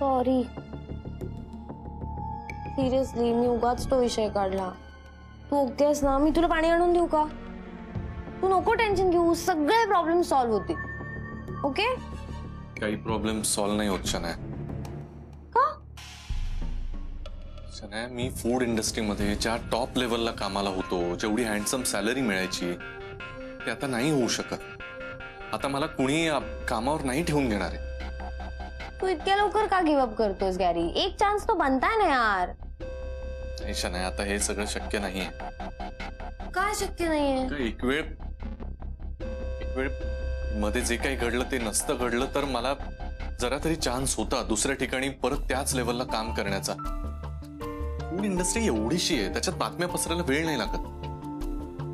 Sorry, seriously मी उगाच तो विषय काढला. तू ओकेस ना? मी तुला पाणी आणून देऊ का? तू नको टेन्शन घेऊ, सगळे प्रॉब्लेम सॉल्व्ह होतील. ओके? काही प्रॉब्लेम सॉल्व्ह नाही होत शनाया. का? शनाया, मी फूड इंडस्ट्रीमध्ये ज्या टॉप लेवलला कामाला होतो, जेवढी हँडसम सॅलरी मिळायची ते आता नाही होऊ शकत. आता मला कुणी कामावर नाही ठेवून घेणार आहे. तू इतक्या लवकर का गिव्ह अप करतोस गॅरी? एक चान्स तो बनताय ना यार. नाही शनाया, आता हे सगळं शक्य नाहीये. काय शक्य नाहीये? एक वेळ मध्ये जे काही घडलं ते नसतं घडलं तर मला जरा तरी चान्स होता दुसऱ्या ठिकाणी परत त्याच लेवलला काम करण्याचा. फूड इंडस्ट्री एवढीशी आहे, त्याच्यात बातम्या पसरायला वेळ नाही लागत.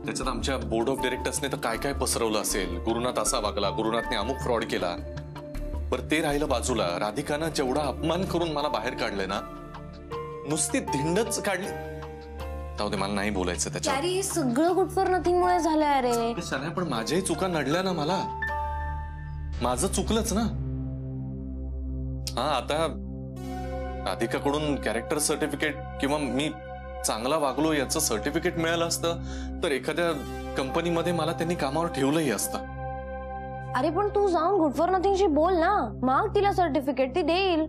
त्याच्यात आमच्या बोर्ड ऑफ डायरेक्टर्सने तर काय काय पसरवलं असेल. गुरुनाथ असा वागला, गुरुनाथने अमुक फ्रॉड केला. बरं ते राहिलं बाजूला, राधिकानं जेवढा अपमान करून मला बाहेर काढलंय ना, नुसती धिंडच काढली. जाऊ दे, मला नाही बोलायचं त्याच्यात. गॅरी, हे सगळं गुड फॉर नथिंग मुळे झालंय रे. सन्या, पण माझ्याही चुका नडल्या ना. मला माझं चुकलंच ना. हा, आता राधिकाकडून कॅरेक्टर सर्टिफिकेट किंवा मी चांगला वागलो याचं सर्टिफिकेट मिळालं असतं तर एखाद्या कंपनीमध्ये मला त्यांनी कामावर ठेवलंही असतं. अरे पण तू जाऊन गुड फॉर नथिंगशी बोल ना, माग तिला सर्टिफिकेट, ती देईल.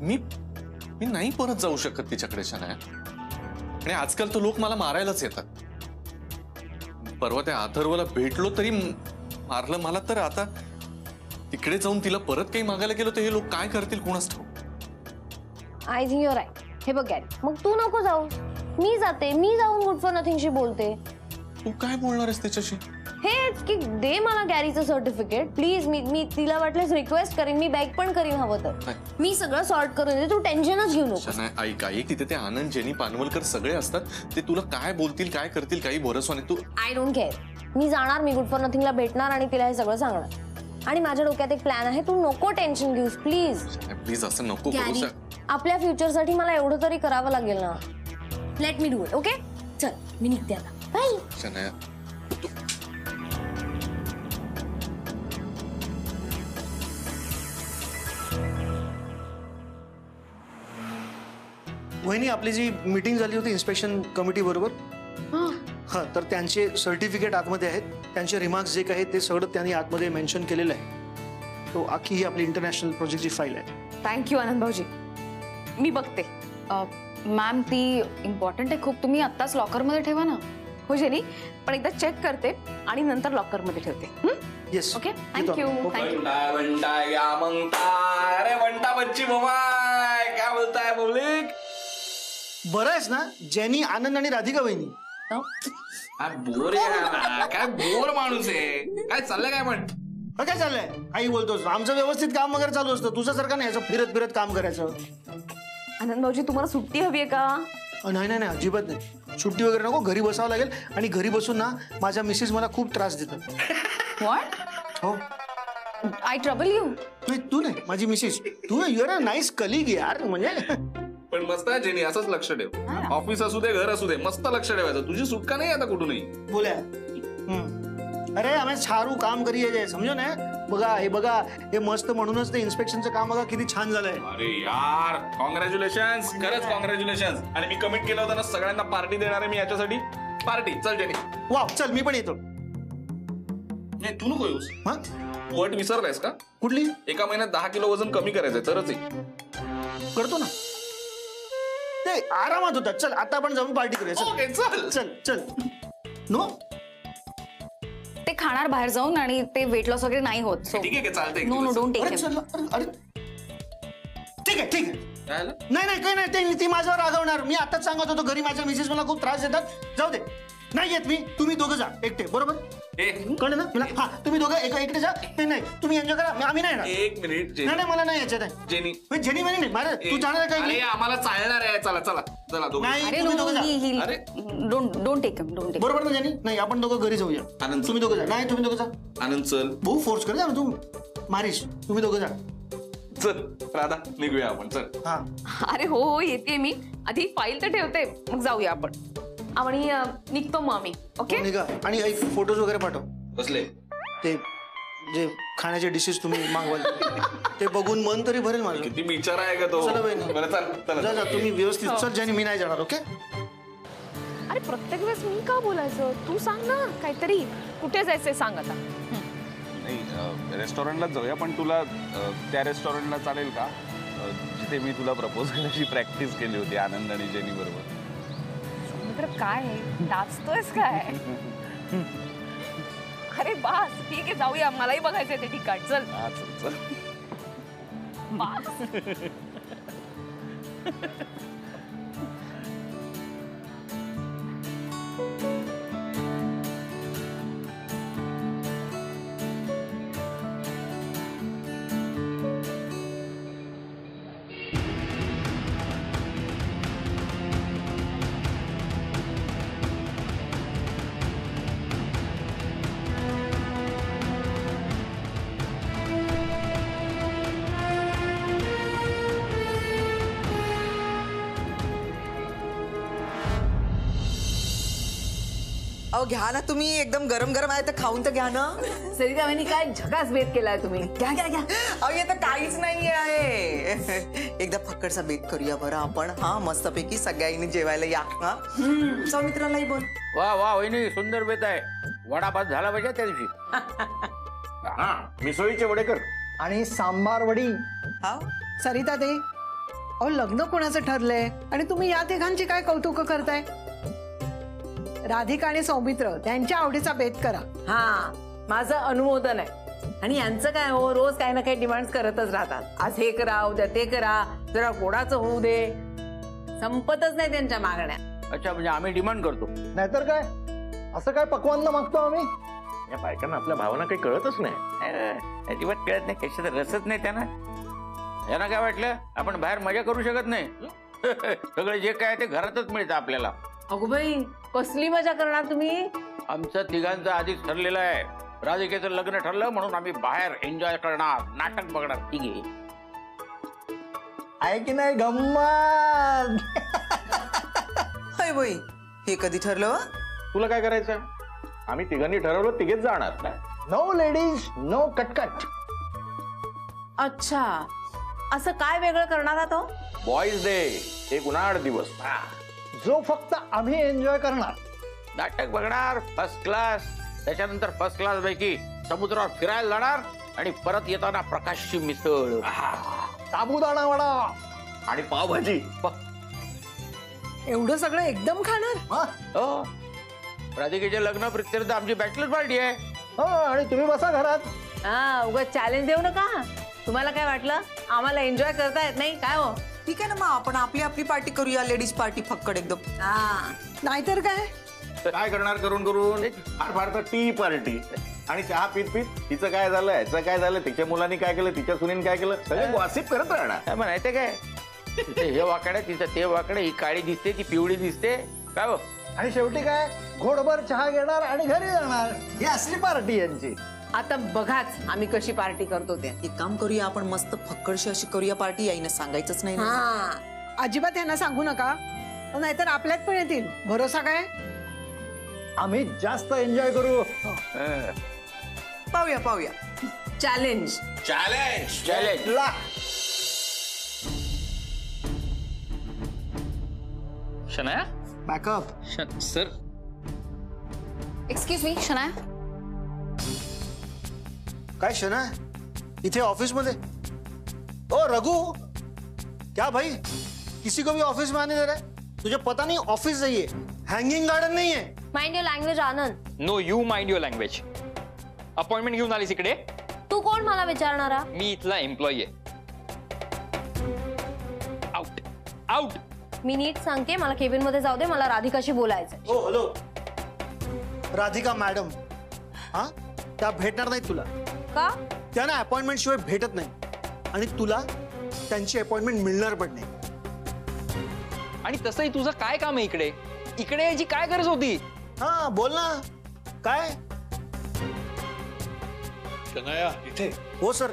मी नाही परत जाऊ शकत तिच्याकडे शनाया. आणि आजकाल तर लोक मला मारायलाच येतात. परवा त्या अथर्वला भेटलो तरी मारलं मला. तर आता तिकडे जाऊन तिला परत काही मागायला गेलो तर हे लोक काय करतील कोणास ठाऊक. I think your right. हे बघ गॅरी, मग तू नको जाऊ, मी जाते. मी जाऊन गुड फॉर नथिंगशी बोलते. तू काय बोलणार आहेस तिच्याशी? हेच की दे मला गॅरीचं सर्टिफिकेट प्लीज. मी तिला वाटल्यास रिक्वेस्ट करीन, मी बॅक पण करीन हवं तर. मी सगळं सॉर्ट करून देते, तू टेन्शनच घेऊ नको. ऐक ऐक, तिथे ते आनंद, जेनी पानवलकर सगळे असतात. ते तुला काय बोलतील काय करतील काही भरोसा नाही. तू आय डोंट केअर. मी जाणार, मी गुड फॉर नथिंगला भेटणार आणि तिला हे सगळं सांगणार. आणि माझ्या डोक्यात एक प्लॅन आहे, तू नको टेन्शन घेऊस प्लीज. प्लीज असं नको करू. आपल्या फ्युचरसाठी मला एवढं तरी करावं लागेल ना. Let me do it. Okay, चल मी निघते आता. बाय. शनाया, वहिनी, आपली जी मीटिंग झाली होती इन्स्पेक्शन कमिटी बरोबर, हा, तर त्यांचे सर्टिफिकेट आतमध्ये आहेत. त्यांचे रिमार्क्स जे काही ते सगळं त्यांनी आतमध्ये मेन्शन केलेलं आहे. तो आखी ही आपली इंटरनॅशनल प्रोजेक्टची फाईल आहे. थँक्यू आनंद भाऊजी, मी बघते. मॅम, ती इम्पॉर्टंट आहे खूप. तुम्ही आत्ताच लॉकरमध्ये ठेवा ना. हो जेनी, पण एकदा चेक करते आणि नंतर लॉकरमध्ये ठेवते. Yes, okay, thank you. थँक्यू. काय बोलताय पब्लिक? बरं आहेस ना जेनी, आनंद आणि राधिका वहिनी? बोर आहे, काय बोर माणूस आहे. काय चाललंय काय? पण काय चाललंय? काही बोलतोस? आमचं व्यवस्थित काम वगैरे चालू असतं, तुझ्यासारखं नाही फिरत फिरत काम करायचं. आनंद भाऊजी, तुम्हाला सुट्टी हवी आहे का? नाही नाही नाही, अजिबात नाही. सुट्टी वगैरे नको, घरी बसावं लागेल. आणि घरी बसून ना माझ्या मिसेस मला खूप त्रास देतात. व्हॉट? हो. I trouble you? नाही, तू नाही, माझी मिसेस. तू युअर अ नाईस कलीग यार. म्हणजे पण मस्त आहे जेनी, असंच लक्ष ठेव. ऑफिस असू दे, घर असू दे, मस्त लक्ष ठेवायचं. तुझी सुटका नाही आता कुठूनही. बोल्या. अरे आम्ही सारू काम करिये, समजो ना. बघा हे बघा, हे मस्त म्हणूनच ते इन्स्पेक्शनचं काम बघा किती छान झालंय. अरे यार, कॉंग्रॅच्युलेशन, खरंच कॉंग्रॅच्युलेशन. आणि मी कमिट केलं होतं ना सगळ्यांना पार्टी देणार आहे मी याच्यासाठी. पार्टी चल जेनी. वा, चल मी पण येतो. नाही, तू नको येऊस. हा, तू अट विसरलायस का? कुठली? एका महिन्यात 10 किलो वजन कमी करायचंय तरच करतो ना. ते आरामात होतात. चल आता आपण जाऊन पार्टी करूया. ओके, चल चल चल. नो, ते खाणार बाहेर जाऊन आणि ते वेट लॉस वगैरे नाही होत. ठीक आहे, चालतंय. नो नो, डोंट टेक अरे ठीक आहे ठीक आहे. नाही नाही काही नाही, ती माझ्यावर रागवणार. मी आताच सांगत होतो घरी माझ्या मिसेस मला खूप त्रास देतात. जाऊ दे, नाही येत मी. तुम्ही दोघं जा एकटे, बरोबर? कळलं ना मला? हा, तुम्ही दोघं एकटे जा. नाही तुम्ही एन्जॉय करा, आम्ही नाही. एक मिनिट नाही, मला नाही याच्यात आहे. जेनी जेनी म्हणे नाही माझं. तू जाणार आहे अरे आम्हाला चालणार आहे. चला चला चला दोघं. अरे तुम्ही दोघं जा. अरे डोंट टेक डोंट. बरोबर ना जेनी? नाही, आपण दोघं घरी जाऊया. आनंद, तुम्ही दोघं जा. नाही, तुम्ही दोघं जा. आनंद चल. भाऊ फोर्स कर ना तू. मारीश, तुम्ही दोघं जा. चल राधा, निघूया आपण. चल. हा, अरे हो, येते मी. आधी फाईल तर ठेवते, मग जाऊया आपण. आणि निघतो मग आम्ही. ओके, निघा. आणि फोटोज वगैरे पाठव. कसले? ते जे खाण्याचे डिशेस तुम्ही मागवाल ते बघून मन तरी भरेल माझं. किती बिचारा आहे का तो. चला बहिणी. बरं चल चला जा जा तुम्ही व्यवस्थित चल ज्याने मी नाही जाणार. ओके अरे प्रत्येक वेळेस मी का बोलायचं? तू सांग ना काहीतरी. कुठे जायचंय सांग आता. नाही रेस्टॉरंटला जाऊया पण तुला त्या रेस्टॉरंटला चालेल का जिथे मी तुला प्रपोज करायची प्रॅक्टिस केली होती आनंद आणि जेनी बरोबर. समुद्र काय नाचतोयस काय? अरे बास ठीक आहे जाऊया. मलाही बघायचंय ते ठिकाण. चल हा चल चल. बास. अहो घ्या ना तुम्ही, एकदम गरम गरम आहे तर खाऊन तर घ्या ना. सरिता वहिनी काय झकास बेत केलाय तुम्ही. घ्या घ्या घ्या. अहो हे तर काहीच नाही आहे. एकदा फक्कडचा बेत करूया बरं आपण. हा मस्तपैकी सगळ्यांनी जेवायला या. हा सौमित्रालाही बोल. वा वा वहिनी सुंदर बेत आहे. वडापाव झाला पाहिजे त्या दिवशी. हा मिसळीचे वडे कर. आणि सांबार वडी. हा सरिता ते अहो लग्न कोणाचं ठरलंय आणि तुम्ही या तिघांची काय कौतुक करताय. राधिका आणि सौमित्र त्यांच्या आवडीचा बेत करा. हा माझं अनुमोदन आहे. आणि यांचं काय हो रोज काही ना काही डिमांड करतच राहतात. आज हे करा उद्या ते करा जरा गोडाचं होऊ दे. संपतच नाही त्यांच्या मागण्या. अच्छा म्हणजे आम्ही डिमांड करतो. नाहीतर काय असं काय पक्वांना मागतो आम्ही. या बायकांना आपल्या भावना काही कळतच नाही. अजिबात कळत नाही. कशात रसच नाही त्यांना. यांना काय वाटलं आपण बाहेर मजा करू शकत नाही. सगळं जे काय ते घरातच मिळतं आपल्याला. अगो बाई कसली मजा करणार तुम्ही. आमचं तिघांचं आधीच ठरलेलं आहे. राधिकेचं लग्न ठरलं म्हणून आम्ही बाहेर एन्जॉय करणार नाटक बघणार तिघे. आहे की नाही गंमत. हाय बाई हे कधी ठरलं. तुला काय करायचं. आम्ही तिघांनी ठरवलं तिघेच जाणार. नो लेडीज नो कटकट. अच्छा असं काय वेगळं करणार आता. बॉईज डे एक उन्हाळ दिवस जो फक्त आम्ही एन्जॉय करणार. नाटक बघणार फर्स्ट क्लास. त्याच्यानंतर फर्स्ट क्लास पैकी समुद्रावर फिरायला जाणार आणि परत येताना प्रकाशची मिसळ साबुदाणा वडा आणि पावभाजी. एवढं सगळं एकदम खाणार. हो राधिकेचे लग्न प्रित्यर्थ आमची बॅचलर पार्टी आहे. आणि तुम्ही बसा घरात. हा उगाच चॅलेंज देऊ नका. तुम्हाला काय वाटलं आम्हाला एन्जॉय करता येत नाही काय हो. ठीक आहे ना मग आपण आपली आपली पार्टी करूया. लेडीज पार्टी फक्कड एकदम. हा नाहीतर काय. काय करणार करून करून फार फार तर टी पार्टी आणि चहा पीत पीत तिचं काय झालं याचं काय झालं तिच्या मुलांनी काय केलं तिच्या सुनीने काय केलं सगळं गॉसिप करत राहणार. काय म्हणायचं काय तिथे हे वाकडे तिचं ते वाकडे. ही काळी दिसते ती पिवळी दिसते काय हो. आणि शेवटी काय घोडभर चहा घेणार आणि घरी जाणार. ही असली पार्टी यांची. आता बघाच आम्ही कशी पार्टी करतो ते. एक काम करूया आपण मस्त फक्कडशी अशी करूया पार्टी. याईनं सांगायचंच नाही ना. हा अजिबात यांना सांगू नका नाहीतर आपल्यात पण येतील. भरोसा काय. आम्ही जास्त एन्जॉय करू. पाहूया पाहूया. Challenge challenge challenge. Shanaya backup. Sir excuse me Shanaya. काय शना इथे ऑफिस मध्ये. ओ रघु क्या भाई किसी को भी ऑफिस में आने दे रहा है. तुझे पता नहीं ऑफिस है ये हँगिंग गार्डन नहीं है. Mind your language Anand. No you mind your language. Appointment घेऊन आलीस इकडे. तू कोण मला विचारणारा. मी इथला एम्प्लॉई आहे. Out out. मी नीट सांगते मला केबिन मध्ये जाऊ दे. मला राधिकाशी बोलायचं. ओ हॅलो राधिका मॅडम. हा त्या भेटणार नाही तुला. का. त्यांना अपॉइंटमेंट शिवाय भेटत नाही आणि तुला त्यांची अपॉइंटमेंट मिळणार पण नाही. आणि तसंही तुझं काय काम आहे इकडे. इकडे यायची काय गरज होती. हा बोल ना काय. शनाया इथे. हो सर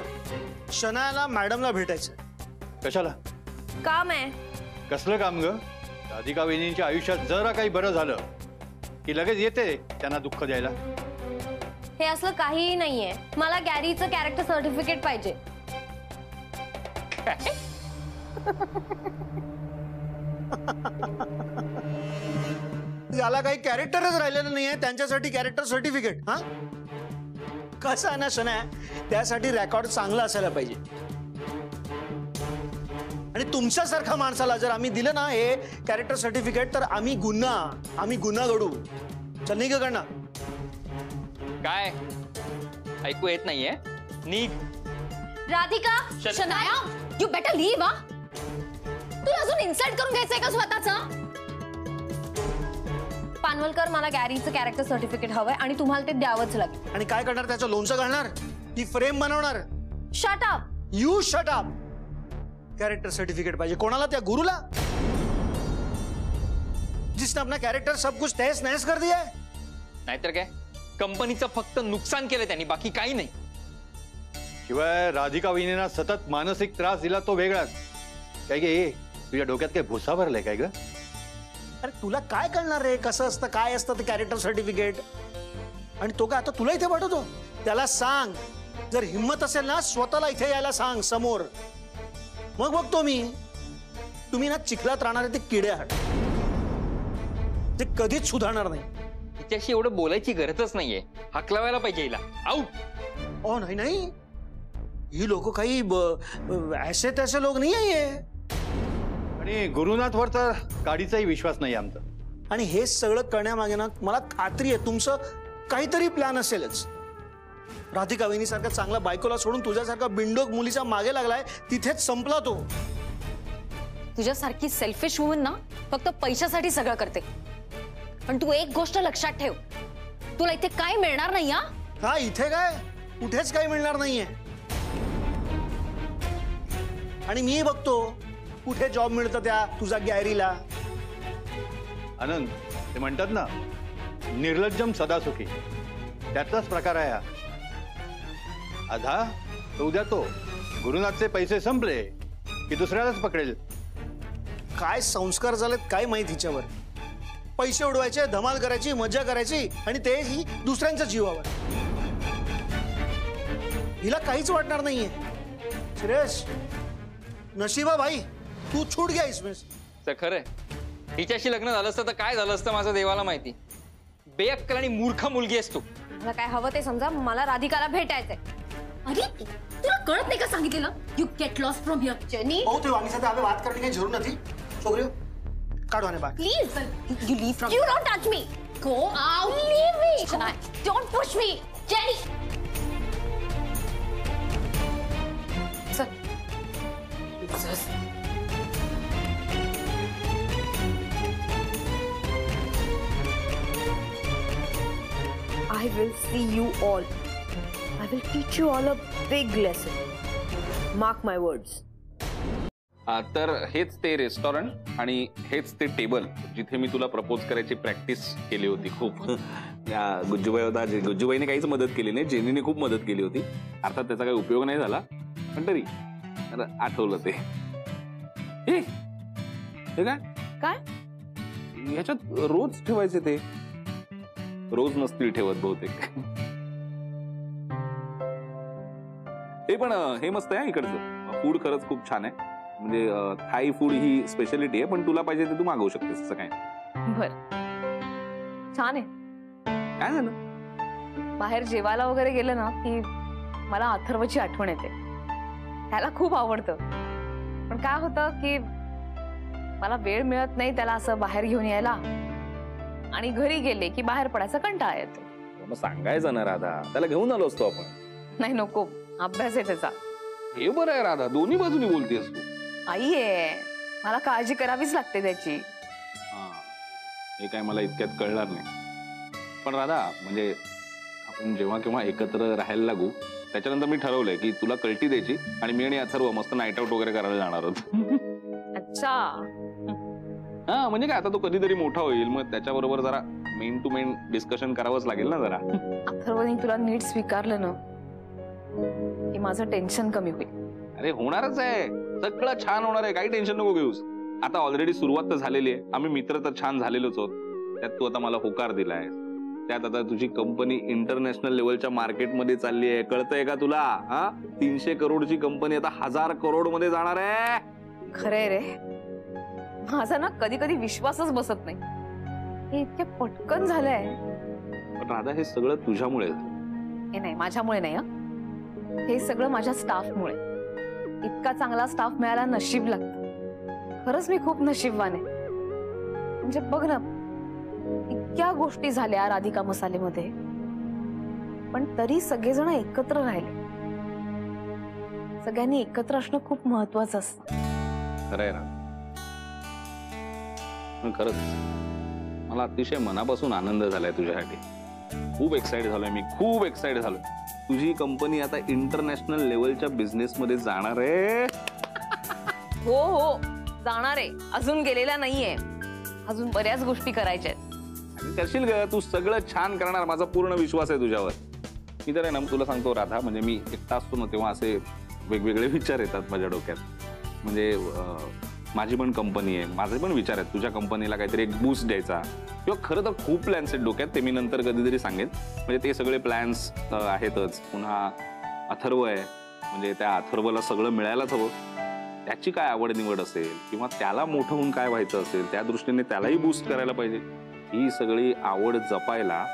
शनायाला मॅडमला भेटायचं. कशाला. काम आहे. कसलं काम ग. राधिका वहिनींच्या आयुष्यात जरा काही बरं झालं की लगेच येते त्यांना दुःख द्यायला. हे असलं काहीही नाहीये. मला गॅरीचं कॅरेक्टर सर्टिफिकेट पाहिजे. याला काही कॅरेक्टरच राहिलेलं नाहीये, त्यांच्यासाठी कॅरेक्टर सर्टिफिकेट. हा कसं आहे ना शना, त्यासाठी रेकॉर्ड चांगला असायला पाहिजे. आणि तुमच्यासारख्या माणसाला जर आम्ही दिलं ना हे कॅरेक्टर सर्टिफिकेट, तर आम्ही गुन्हा घडू. चल निघ करणार. काय ऐकू येत नाहीये? निघ. Radhika, Shanaya, you better leave. हा, तुला अजून इन्सल्ट करून घ्यायचंय का स्वतःच? पानवलकर, मला गॅरीचं कॅरेक्टर सर्टिफिकेट हवंय आणि तुम्हाला ते द्यावंच लागेल. आणि काय करणार? त्याचं लोणचं घालणार की फ्रेम बनवणार? Shut up. You shut up. Character certificate पाहिजे कोणाला? त्या गुरुला, जिसने अपना कॅरेक्टर सब कुछ तहस नहस कर दिया है. नाहीतर काय, कंपनीचं फक्त नुकसान केलं त्यांनी, बाकी काही नाही. शिवाय राधिका वहिनींना सतत मानसिक त्रास दिला तो वेगळाच. काय गे, तुझ्या डोक्यात काय भुसा भरलाय काय ग? अरे तुला काय कळणार रे कसं असतं, काय असतं ते कॅरेक्टर सर्टिफिकेट? आणि तो काय आता तुला इथे पाठवतो? त्याला सांग, जर हिम्मत असेल ना स्वतःला इथे यायला सांग समोर. मग बघतो मी. तुम्ही ना चिखलात राहणारे ते किडे आहात, ते कधीच सुधारणार नाही. तिच्याशी एवढं बोलायची गरजच नाहीये. हाकलावायला पाहिजे हिला. आउट. ओ नाही नाही, ही लोक काही ऐसे तैसे लोक नाही आहे. आणि गुरुनाथवर तर काडीचाही विश्वास नाही आमचा. आणि हे सगळं करण्यामागे ना मला खात्री आहे तुमचं काहीतरी प्लॅन असेलच. राधिका वहिनीसारखा चांगला बायकोला सोडून तुझ्यासारखा बिंडोक मुलीच्या मागे लागलाय, तिथेच संपला तो. तुझ्यासारखी सेल्फिश वुमन ना फक्त पैशासाठी सगळं करते. पण तू एक गोष्ट लक्षात ठेव, तुला इथे काय मिळणार नाही. हा इथे काय कुठेच काही मिळणार नाहीये. आणि मी बघतो कुठे जॉब मिळतं त्या तुझा गॅरीला. आनंद, ते म्हणतात ना, निर्लज्जम सदा सुखी, त्यातलाच प्रकार आहे हा. आधा तो उद्या तो गुरुनाथचे पैसे संपले की दुसऱ्यालाच पकडेल. काय संस्कार झालेत काय माहित हिच्यावर. पैसे उडवायचे, धमाल करायची, मजा करायची, आणि तेही दुसऱ्यांच्या जीवावर. हिला काहीच वाटणार नाहीये. श्रेयस, नशिबा भाई, तू छूट गया इसमें. खरंय, हिच्याशी लग्न झालं असतं तर काय झालं असतं माझं देवाला माहिती. बेअक्कल आणि मूर्ख मुलगी आहेस तू. मला काय हवं ते समजा. मला राधिकाला भेटायचंय. अरे तुला कळत नाही का सांगितलेलं? You get lost from here. Jenny, ओ तो वाणी साथे बात करने की जरूर नहीं. छोकरियों काढो आने बाग. Please you leave from. you don't touch me. Go out. Leave me. Shania, don't push me. Jenny. Sir. I will see you all. I will teach you all a big lesson. Mark my words. तर हेच ते restaurant आणि हेच ते table जिथे मी तुला propose करायची practice केली होती. खूप या गुज्जूबाई होता, गुज्जूबाईने काहीच मदत केली नाही, जेनीने खूप मदत केली होती. अर्थात त्याचा काही उपयोग नाही झाला, पण तरी आठवलं ते. हे काय ह्याच्यात रोज ठेवायचे, ते रोज नसतील ठेवत बहुतेक. हे पण हे मस्त आहे इकडचं फूड, खरंच खूप छान आहे. म्हणजे थाई फूड ही स्पेशालिटी आहे, पण तुला पाहिजे ते तू मागवू शकतेस, असं काय. बर, छान आहे. काय झालं? बाहेर जेवायला वगैरे गेलं ना की मला अथर्वची आठवण येते. त्याला खूप आवडतं, पण काय होतं की मला वेळ मिळत नाही त्याला असं बाहेर घेऊन यायला, आणि घरी गेले की बाहेर पडायचा कंटाळा येतो. मग सांगायचं ना राधा, त्याला घेऊन आलो असतो आपण. नाही नको, अभ्यास आहे त्याचा. हे बरं आहे राधा, दोन्ही बाजूनी बोलतेस तू. आई आहे, मला काळजी करावीच लागते त्याची. हे काय मला इतक्यात कळणार नाही. पण राधा, म्हणजे आपण जेव्हा केव्हा एकत्र राहायला लागू त्याच्यानंतर मी ठरवलंय की तुला कल्टी द्यायची आणि मी आणि अथर्व मस्त नाईट आउट वगैरे करायला जाणार आहोत. अच्छा. हा, म्हणजे काय, आता तो कधीतरी मोठा होईल, मग त्याच्याबरोबर जरा मेन टू मेन डिस्कशन करावंच लागेल ना जरा. अथर्वने तुला नीट स्वीकारलं ना की माझं टेन्शन कमी होईल. अरे होणारच आहे, सगळं छान होणार आहे, काही टेन्शन नको घेऊस. आता ऑलरेडी सुरुवात तर झालेली आहे, आम्ही मित्र तर छान झालेलोच आहोत, त्यात तू आता मला होकार दिलाय. त्यात आता तुझी कंपनी इंटरनॅशनल लेवलच्या मार्केटमध्ये चालली आहे, कळतंय का तुला? हा, 300 करोडची कंपनी आता 1000 करोड मध्ये जाणार आहे. खरंय रे, माझा ना कधी कधी विश्वासच बसत नाही, हे इतके पटकन झालंय. पण राधा, हे सगळं तुझ्यामुळे. हे नाही, माझ्यामुळे नाही. हे सगळं माझ्या स्टाफमुळे. इतका चांगला स्टाफ मिळायला नशीब लागतं. खरंच मी खूप नशीबवान आहे. म्हणजे बघ ना, इतक्या गोष्टी झाल्या राधिका मसालेमध्ये, पण तरी सगळेजण एकत्र राहिले. सगळ्यांनी एकत्र असणं खूप महत्वाचं असतं. खरंय ना. खरंच मला अतिशय मनापासून आनंद झालाय तुझ्यासाठी. खूप एक्साइटेड झालोय मी, खूप एक्साइटेड झालोय. तुझी कंपनी आता इंटरनॅशनल लेवलच्या बिझनेस मध्ये जाणार आहे. हो हो, जाणार आहे. अजून गेलेला नाहीये. अजून बऱ्याच गोष्टी करायच्या आहेत. करशील ग, तू सगळं छान करणार, माझा पूर्ण विश्वास आहे तुझ्यावर. मी तर आहे ना, तुला सांगतो राधा, म्हणजे मी एकटा असतो ना तेव्हा असे वेगवेगळे विचार येतात माझ्या डोक्यात. म्हणजे माझी पण कंपनी आहे, माझे पण विचार आहेत तुझ्या कंपनीला काहीतरी एक बूस्ट द्यायचा, किंवा खरं तर खूप प्लॅन्स आहेत डोक्यात, ते मी नंतर कधीतरी सांगेन. म्हणजे ते सगळे प्लॅन्स आहेतच. पुन्हा अथर्व आहे, म्हणजे त्या अथर्वला सगळं मिळायलाच हवं. त्याची काय आवड निवड असेल, किंवा त्याला मोठं होऊन काय व्हायचं असेल, त्या दृष्टीने त्यालाही बूस्ट करायला पाहिजे. ही सगळी आवड जपायला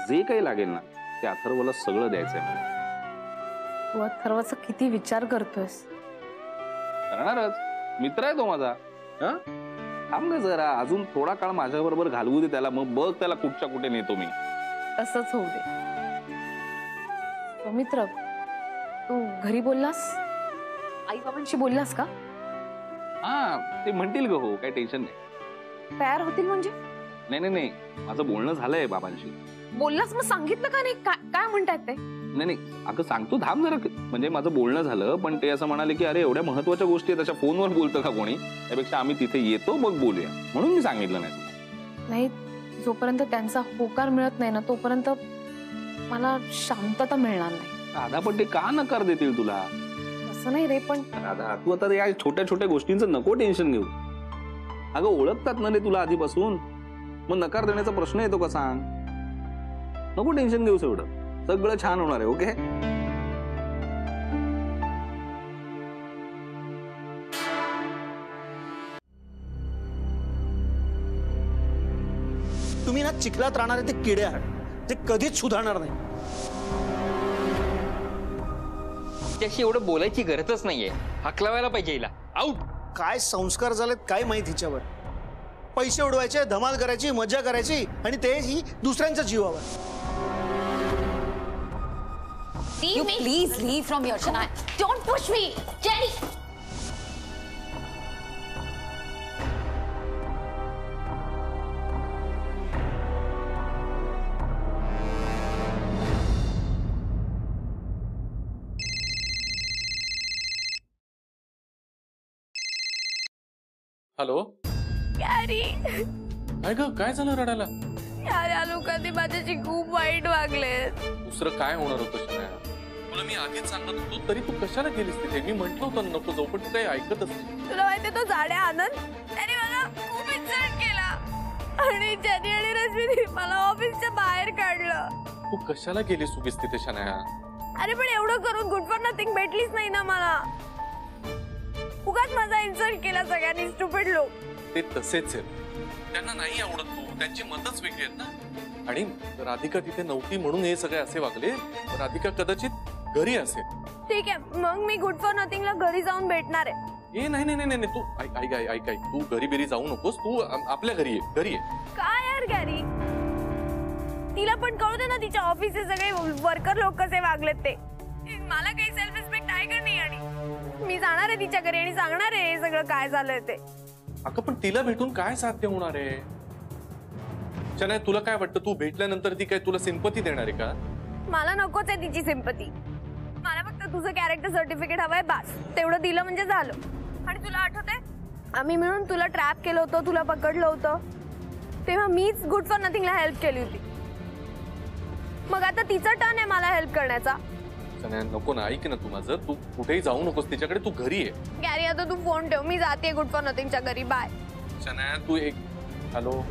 जे काही लागेल ना, ते अथर्वला सगळं द्यायचंय मला. तू अथर्वचा किती विचार करतोयस? करणारच, मित्र आहे तो माझा. थांब ना जरा, अजून थोडा काळ माझ्या बरोबर घालवू दे त्याला, मग बघ त्याला कुठच्या कुठे नेतो मी. तसंच होऊ दे. मित्र, तू घरी बोललास? आई बाबांशी बोललास का? हा, ते म्हणतील ग हो, काही टेन्शन नाही. तयार होतील म्हणजे? नाही नाही नाही, माझं बोलणं झालंय बाबांशी. बोललास? मग सांगितलं का नाही? काय म्हणतायत ते? नाही नाही अगं, सांगतो थांब जरा. म्हणजे माझं बोलणं झालं, पण ते असं म्हणाले की अरे एवढ्या महत्वाच्या गोष्टी आहेत, त्याच्या फोनवर बोलतं का कोणी, त्यापेक्षा आम्ही तिथे येतो मग बोलूया, म्हणून मी सांगितलं नाही. नाही, जोपर्यंत त्यांचा होकार मिळत नाही ना, तोपर्यंत मला शांतता मिळणार नाही. राधा, पण ते का नकार देतील तुला? असं नाही रे, पण राधा, तू आता या छोट्या छोट्या गोष्टींचं नको टेन्शन घेऊ. अगं, ओळखतात ना रे तुला आधीपासून, मग नकार देण्याचा प्रश्न येतो का सांग? नको टेन्शन घेऊस एवढं, सगळं छान होणार आहे. ओके? तुम्ही ना चिखलात राहणारे ते किडे आहात, ते कधीच सुधारणार नाही. त्याशी एवढं बोलायची गरजच नाहीये. हाकलावायला पाहिजे हिला. आउट. काय संस्कार झालेत काय माहित हिच्यावर. पैसे उडवायचे, धमाल करायची, मजा करायची, आणि तेही दुसऱ्यांच्या जीवावर. You please leave from here, Shania. Don't push me, Jenny. Hello Gary, काय ग, काय झालं रडायला? यार, या लोकांनी माझ्याशी खूप वाईट वागले. दुसरं काय होणार होतं शनाया? तुला मी आधीच सांगत होतो, तरी तू कशाला गेलीस तिथे? मी म्हंटल होतं नको जाऊ, पण तू काही ऐकतच नाही. तुला माहिती, तो जाड्या आनंद त्याने मला खूप इन्सल्ट केला, आणि जेनी आणि रश्मीने मला ऑफिसच्या बाहेर काढलं. तू कशाला गेलीस उगीच तिथे शनाया? अरे पण एवढं करून गुड फॉर नथिंग भेटलीच नाही ना मला. उगाच माझा इन्सल्ट केला सगळ्यांनी, स्टुपिड लोक. ते तसेच आहेत, त्यांना नाही आवडत तू, त्यांची मतच वेगळी आहेत ना. आणि राधिका तिथे नव्हती म्हणून हे सगळे असे वागले. राधिका कदाचित घरी असेल. ठीक आहे, मग मी गुड फॉर नथिंगला घरी जाऊन भेटणार आहे. ए नाही नाही नाही नाही, तू ऐक, तू घरी बिरी जाऊ नकोस. तू आपल्या घरी ये, घरी ये. काय यार गॅरी, तिला पण कळू दे ना, तिच्या ऑफिसचे सगळे वर्कर लोक कसे वागलेत ते. मला काही सेल्फ रिस्पेक्ट आहे का नाही? आणि मी जाणार आहे तिच्या घरी आणि सांगणार आहे हे सगळं काय झालंय ते. अगं, पण तिला भेटून काय साध्य होणार आहे? शनाया, तुला काय वाटतं, तू भेटल्यानंतर ती काय तुला सिंपती देणार आहे का? मला नकोच आहे तिची सिंपती. मला फक्त तुझं कॅरेक्टर सर्टिफिकेट हवंय, बास. तेवढं दिलं म्हणजे झालं. आणि तुला आठवतंय, आम्ही मिळून तुला ट्रॅप केलं होतं, तुला पकडलं होतं, तेव्हा मीच गुड फॉर नथिंगला हेल्प केली होती. मग आता तिचा टर्न आहे मला हेल्प करण्याचा. शनाया, नको ना, ऐक ना तू माझं. तू कुठेही जाऊ नकोस तिच्याकडे, तू घरी ये. गॅरी, आता तू फोन ठेव, मी जाते गुड फॉर नथिंगच्या घरी. बाय. शनाया, तू एक हॅलो